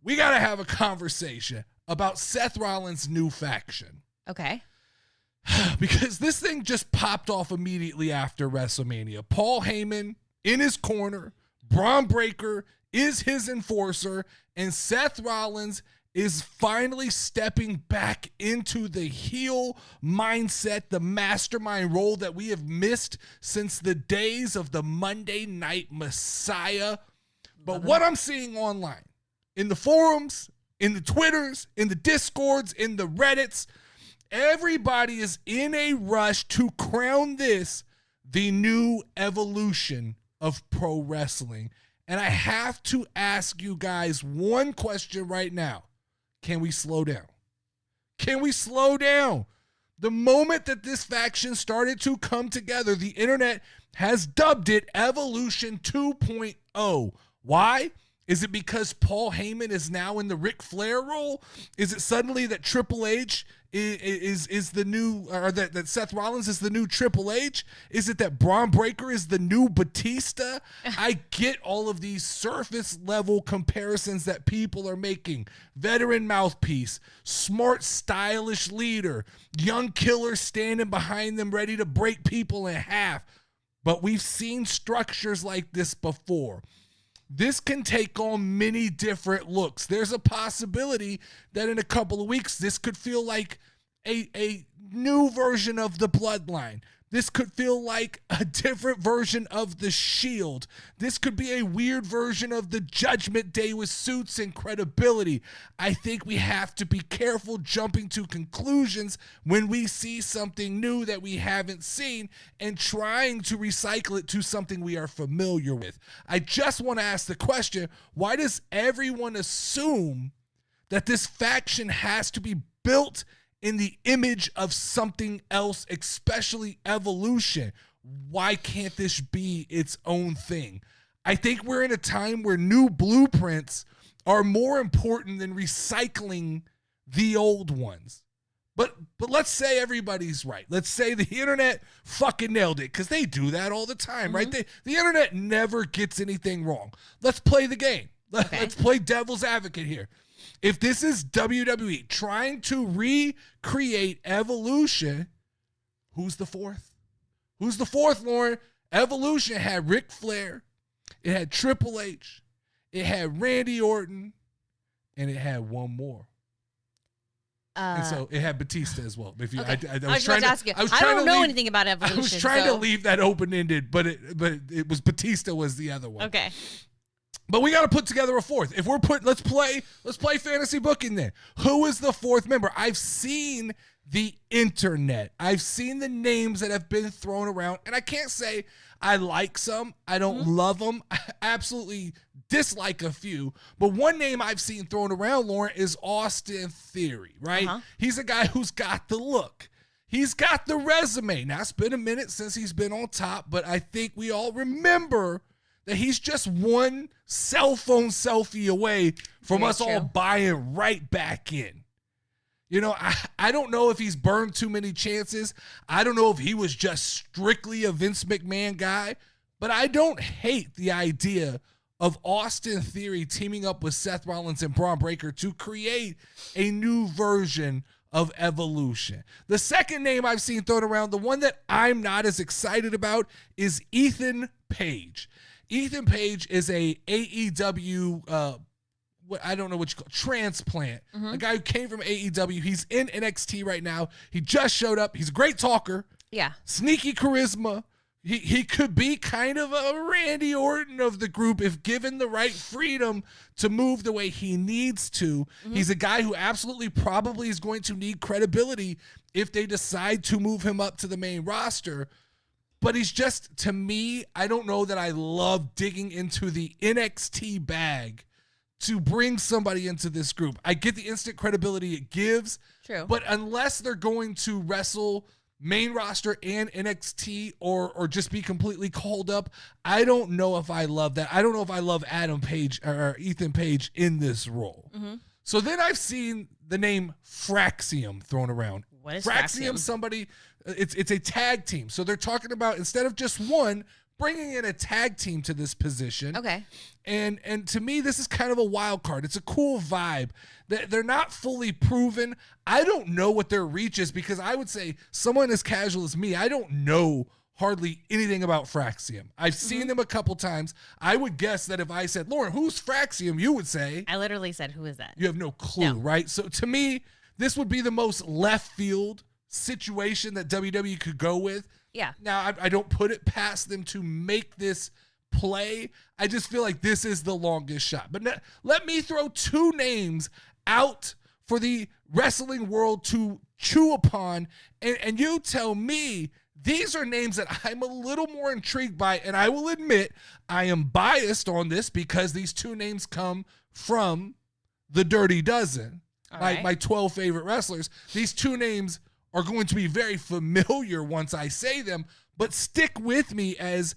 we got to have a conversation about Seth Rollins' new faction. Okay. Because this thing just popped off immediately after WrestleMania. Paul Heyman in his corner, Braun Breaker is his enforcer, and Seth Rollins is finally stepping back into the heel mindset, the mastermind role that we have missed since the days of the Monday Night Messiah. But what I'm seeing online, in the forums, in the Twitters, in the Discords, in the Reddits, everybody is in a rush to crown this the new evolution of pro wrestling. And I have to ask you guys one question right now. Can we slow down? Can we slow down? The moment that this faction started to come together, the internet has dubbed it Evolution 2.0. Why? Is it because Paul Heyman is now in the Ric Flair role? Is it suddenly that Triple H is the new, or that Seth Rollins is the new Triple H? Is it that Braun Breaker is the new Batista? I get all of these surface level comparisons that people are making. Veteran mouthpiece, smart, stylish leader, young killer standing behind them ready to break people in half. But we've seen structures like this before. This can take on many different looks. There's a possibility that in a couple of weeks, this could feel like a new version of the Bloodline. This could feel like a different version of the Shield. This could be a weird version of the Judgment Day with suits and credibility. I think we have to be careful jumping to conclusions when we see something new that we haven't seen and trying to recycle it to something we are familiar with. I just want to ask the question, why does everyone assume that this faction has to be built in the image of something else, especially Evolution? Why can't this be its own thing? I think we're in a time where new blueprints are more important than recycling the old ones. But let's say everybody's right. Let's say the internet fucking nailed it, because they do that all the time, right? The internet never gets anything wrong. Let's play the game. Let's play devil's advocate here. If this is WWE trying to recreate Evolution, who's the fourth? Who's the fourth, Lauren? Evolution had Ric Flair, it had Triple H, it had Randy Orton, and it had one more. And so it had Batista as well. If you, okay. I was trying to ask you. I don't know anything about Evolution. I was trying to leave that open-ended, but it was Batista was the other one. Okay. But we got to put together a fourth. If we're let's play fantasy booking then. Who is the fourth member? I've seen the internet. I've seen the names that have been thrown around, and I can't say I like some. I don't love them. I absolutely dislike a few. But one name I've seen thrown around, Lauren, is Austin Theory, right? He's a guy who's got the look. He's got the resume. Now, it's been a minute since he's been on top, but I think we all remember that he's just one cell phone selfie away from us all buying right back in. You know, I don't know if he's burned too many chances. I don't know if he was just strictly a Vince McMahon guy, but I don't hate the idea of Austin Theory teaming up with Seth Rollins and Braun Breaker to create a new version of Evolution. The second name I've seen thrown around, the one that I'm not as excited about, is Ethan Page. Ethan Page is a AEW, I don't know what you call it, transplant. A guy who came from AEW. He's in NXT right now. He just showed up. He's a great talker. Yeah. Sneaky charisma. He could be kind of a Randy Orton of the group if given the right freedom to move the way he needs to. He's a guy who absolutely probably is going to need credibility if they decide to move him up to the main roster. But he's just, to me, I don't know that I love digging into the NXT bag to bring somebody into this group. I get the instant credibility it gives. True. But unless they're going to wrestle main roster and NXT or just be completely called up, I don't know if I love that. I don't know if I love Adam Page or Ethan Page in this role. So then I've seen the name Fraxium thrown around. What is Fraxium? Fraxium? Somebody, it's a tag team. So they're talking about, instead of just one, bringing in a tag team to this position. Okay. And to me, this is kind of a wild card. It's a cool vibe. They're not fully proven. I don't know what their reach is because I would say someone as casual as me, I don't know hardly anything about Fraxium. I've seen them a couple times. I would guess that if I said, Lauren, who's Fraxium? You would say. I literally said, who is that? You have no clue, right? So to me, this would be the most left field situation that WWE could go with. Yeah. Now, I don't put it past them to make this play. I just feel like this is the longest shot. But let me throw two names out for the wrestling world to chew upon, and you tell me these are names that I'm a little more intrigued by, and I will admit I am biased on this because these two names come from the Dirty Dozen, my 12 favorite wrestlers. These two names are going to be very familiar once I say them, but stick with me as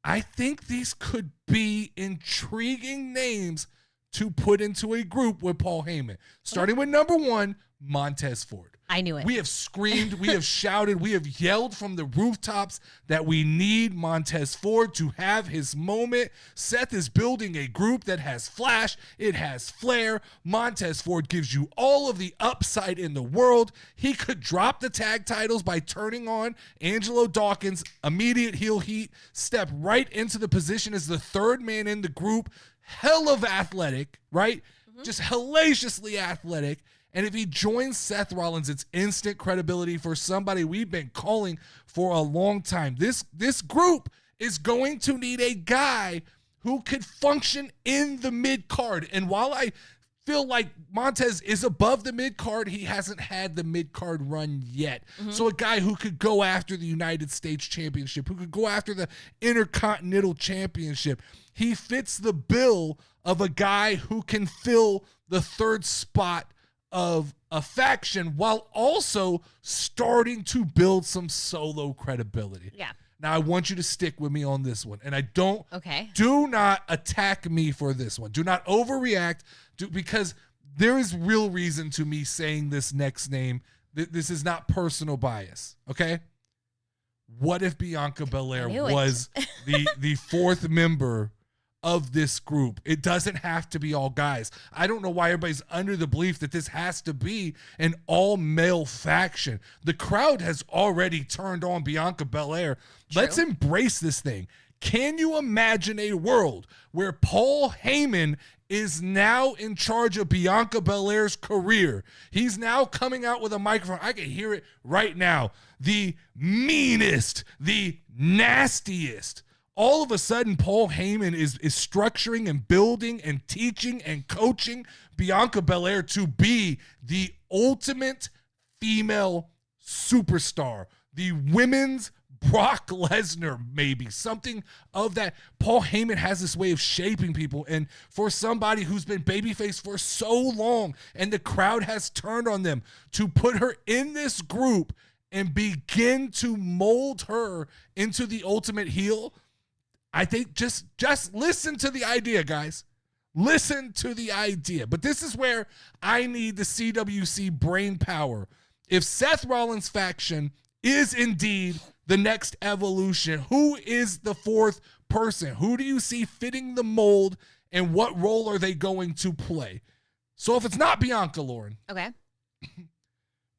I think these could be intriguing names to put into a group with Paul Heyman. Starting with number one, Montez Ford. I knew it. We have screamed, we have shouted, we have yelled from the rooftops that we need Montez Ford to have his moment. Seth is building a group that has flash, it has flair. Montez Ford gives you all of the upside in the world. He could drop the tag titles by turning on Angelo Dawkins, immediate heel heat, step right into the position as the third man in the group. Hell of athletic, right? Just hellaciously athletic. And if he joins Seth Rollins, it's instant credibility for somebody we've been calling for a long time. This group is going to need a guy who could function in the mid-card. And while I feel like Montez is above the mid-card, he hasn't had the mid-card run yet. So a guy who could go after the United States Championship, who could go after the Intercontinental Championship. He fits the bill of a guy who can fill the third spot of a faction while also starting to build some solo credibility. Yeah. Now I want you to stick with me on this one, and do not attack me for this one. Do not overreact because there is real reason to me saying this next name. This is not personal bias. What if Bianca Belair was the fourth member of this group? It doesn't have to be all guys. I don't know why everybody's under the belief that this has to be an all-male faction. The crowd has already turned on Bianca Belair. True. Let's embrace this thing. Can you imagine a world where Paul Heyman is now in charge of Bianca Belair's career? He's now coming out with a microphone. I can hear it right now. The meanest, the nastiest. All of a sudden, Paul Heyman is structuring and building and teaching and coaching Bianca Belair to be the ultimate female superstar, the women's Brock Lesnar, maybe something of that. Paul Heyman has this way of shaping people, and for somebody who's been babyface for so long and the crowd has turned on them, to put her in this group and begin to mold her into the ultimate heel, I think just listen to the idea, guys. Listen to the idea. But this is where I need the CWC brain power. If Seth Rollins' faction is indeed the next evolution, who is the fourth person? Who do you see fitting the mold, and what role are they going to play? So if it's not Bianca, Lauren, okay,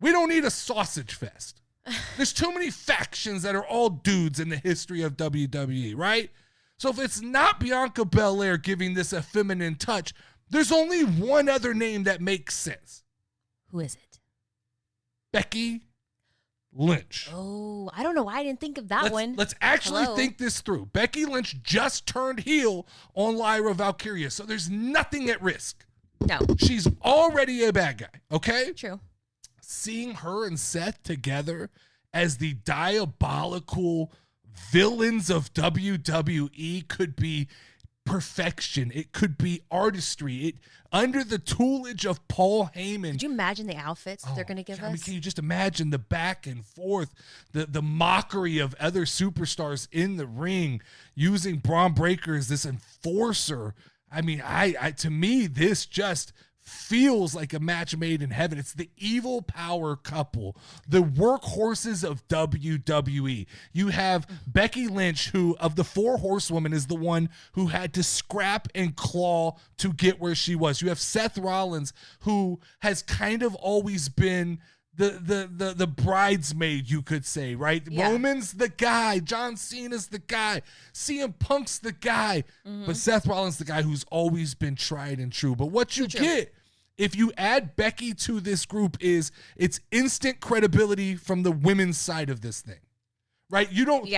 we don't need a sausage fest. There's too many factions that are all dudes in the history of WWE, right? So if it's not Bianca Belair giving this a feminine touch, there's only one other name that makes sense. Who is it? Becky Lynch. Oh, I don't know why I didn't think of that one. Let's actually think this through. Becky Lynch just turned heel on Lyra Valkyria, so there's nothing at risk. No. She's already a bad guy, okay? True. Seeing her and Seth together as the diabolical villains of WWE could be perfection. It could be artistry. Under the tutelage of Paul Heyman. Could you imagine the outfits they're going to give us? Can you just imagine the back and forth, the mockery of other superstars in the ring, using Braun Breaker as this enforcer? I mean, to me, this just feels like a match made in heaven. It's the evil power couple, the workhorses of WWE. You have Becky Lynch, who of the 4 horsewomen is the one who had to scrap and claw to get where she was. You have Seth Rollins, who has kind of always been the bridesmaid, you could say, right? Yeah. Roman's the guy, John Cena's the guy, CM Punk's the guy, but Seth Rollins the guy who's always been tried and true. But what you get if you add Becky to this group is it's instant credibility from the women's side of this thing, right? You don't,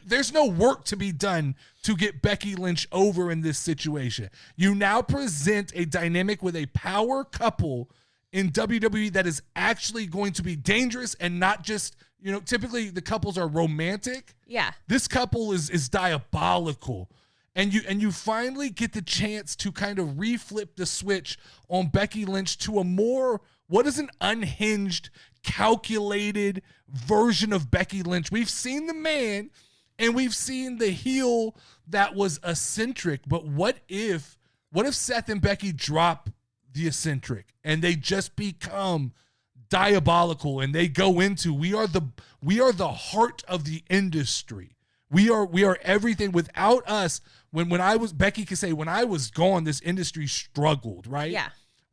there's no work to be done to get Becky Lynch over in this situation. You now present a dynamic with a power couple in WWE that is actually going to be dangerous and not just, typically the couples are romantic. Yeah. This couple is diabolical. And you finally get the chance to kind of reflip the switch on Becky Lynch to a more, what is an unhinged, calculated version of Becky Lynch. We've seen the man and we've seen the heel that was eccentric, but what if Seth and Becky drop the eccentric and they just become diabolical and they go into we are the heart of the industry. We are everything. Without us, when I was, Becky could say, when I was gone, this industry struggled, right? Yeah.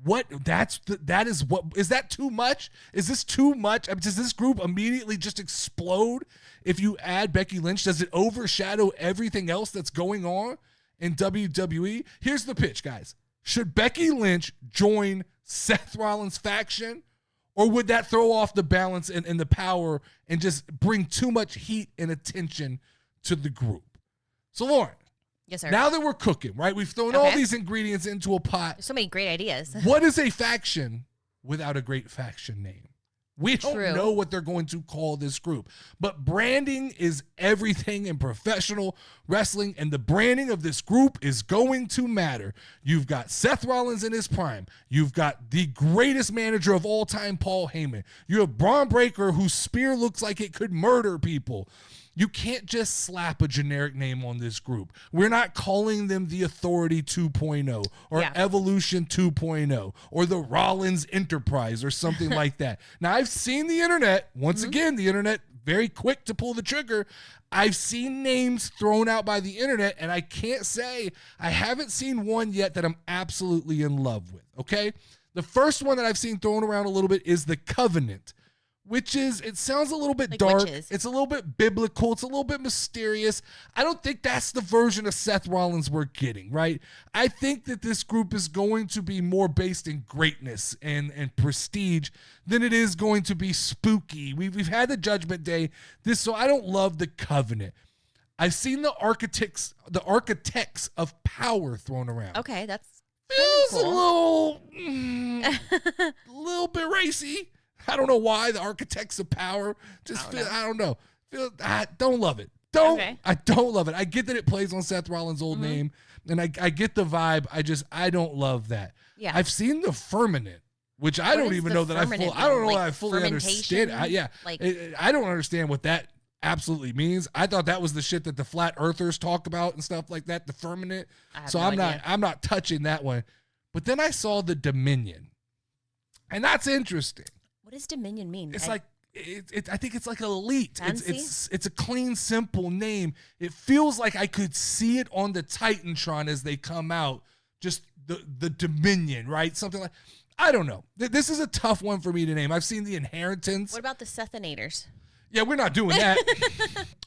Is that too much? Is this too much? Does this group immediately just explode if you add Becky Lynch? Does it overshadow everything else that's going on in WWE? Here's the pitch, guys. Should Becky Lynch join Seth Rollins' faction, or would that throw off the balance and the power and just bring too much heat and attention to the group? So, Lauren. Yes, sir. Now that we're cooking, right? We've thrown all these ingredients into a pot. There's so many great ideas. What is a faction without a great faction name? We don't know what they're going to call this group, but branding is everything in professional wrestling, and the branding of this group is going to matter. You've got Seth Rollins in his prime. You've got the greatest manager of all time, Paul Heyman. You have Braun Breaker, whose spear looks like it could murder people. You can't just slap a generic name on this group. We're not calling them the Authority 2.0 or Evolution 2.0 or the Rollins Enterprise or something like that. Now, I've seen the internet. Once again, the internet, very quick to pull the trigger. I've seen names thrown out by the internet, and I can't say I haven't seen one yet that I'm absolutely in love with, okay? The first one that I've seen thrown around a little bit is the Covenant, which is, it sounds a little bit like dark. Witches. It's a little bit biblical. It's a little bit mysterious. I don't think that's the version of Seth Rollins we're getting, right? I think that this group is going to be more based in greatness and prestige than it is going to be spooky. We've had the Judgment Day. So I don't love the Covenant. I've seen the architects of power thrown around. Okay, that's feels cool. a little bit racy. I don't know why the architects of power I don't know. I don't love it. I don't love it. I get that it plays on Seth Rollins' old name, and I get the vibe. I don't love that. Yeah. I've seen the Firmament, which I don't even know that I don't know that I fully understand. I don't understand what that absolutely means. I thought that was the shit that the flat earthers talk about and stuff like that, the Firmament. So I'm not touching that one. But then I saw the Dominion. And that's interesting. What does Dominion mean? It's I think it's like elite. Fancy? It's a clean, simple name. It feels like I could see it on the Titantron as they come out. Just the Dominion, right? Something like, I don't know. This is a tough one for me to name. I've seen the Inheritance. What about the Sethinators? Yeah, we're not doing that.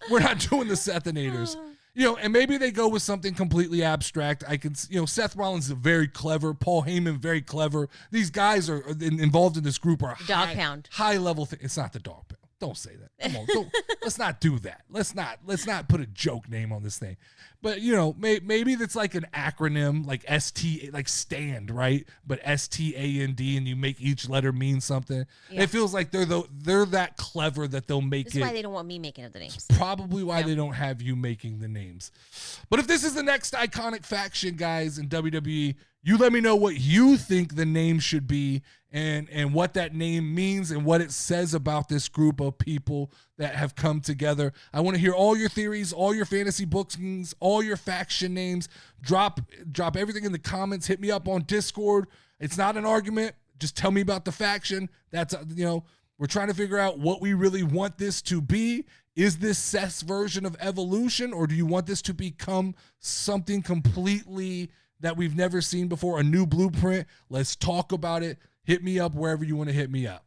We're not doing the Sethinators. And maybe they go with something completely abstract. Seth Rollins is very clever. Paul Heyman, very clever. These guys are involved in this group are Dog Pound. High level. It's not the Dog Pound. Don't say that. Come on, let's not do that. Let's not put a joke name on this thing. But maybe that's like an acronym, like ST, like stand, right? But STAND, and you make each letter mean something. Yeah. It feels like they're that clever that they'll make it. That's why they don't want me making up the names. It's probably why they don't have you making the names. But if this is the next iconic faction, guys, in WWE, you let me know what you think the name should be and what that name means and what it says about this group of people that have come together. I want to hear all your theories, all your fantasy bookings, all your faction names. Drop everything in the comments. Hit me up on Discord. It's not an argument. Just tell me about the faction. That's, we're trying to figure out what we really want this to be. Is this Seth's version of Evolution, or do you want this to become something completely that we've never seen before, a new blueprint? Let's talk about it. Hit me up wherever you want to hit me up.